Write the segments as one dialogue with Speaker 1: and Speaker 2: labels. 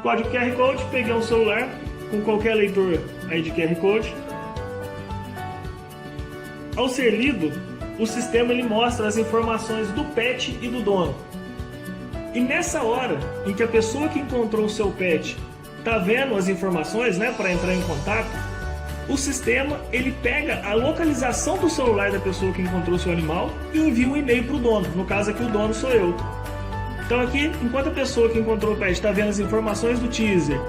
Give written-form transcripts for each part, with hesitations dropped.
Speaker 1: Código QR Code, peguei um celular com qualquer leitor aí de QR Code. Ao ser lido, o sistema ele mostra as informações do pet e do dono. E nessa hora em que a pessoa que encontrou o seu pet está vendo as informações, né, para entrar em contato, o sistema ele pega a localização do celular da pessoa que encontrou o seu animal e envia um e-mail para o dono. No caso aqui o dono sou eu. Então aqui, enquanto a pessoa que encontrou o pet está vendo as informações do teaser,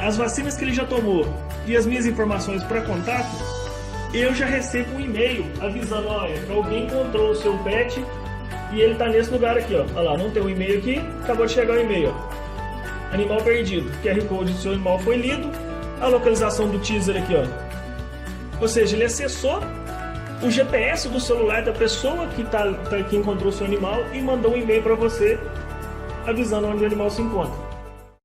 Speaker 1: as vacinas que ele já tomou e as minhas informações para contato, eu já recebo um e-mail avisando, olha, que alguém encontrou o seu pet e ele está nesse lugar aqui, ó. Olha lá, não tem um e-mail aqui, acabou de chegar o e-mail, ó. Animal perdido, QR Code do seu animal foi lido, a localização do teaser aqui, ó. Ou seja, ele acessou o GPS do celular da pessoa que encontrou o seu animal e mandou um e-mail para você avisando onde o animal se encontra.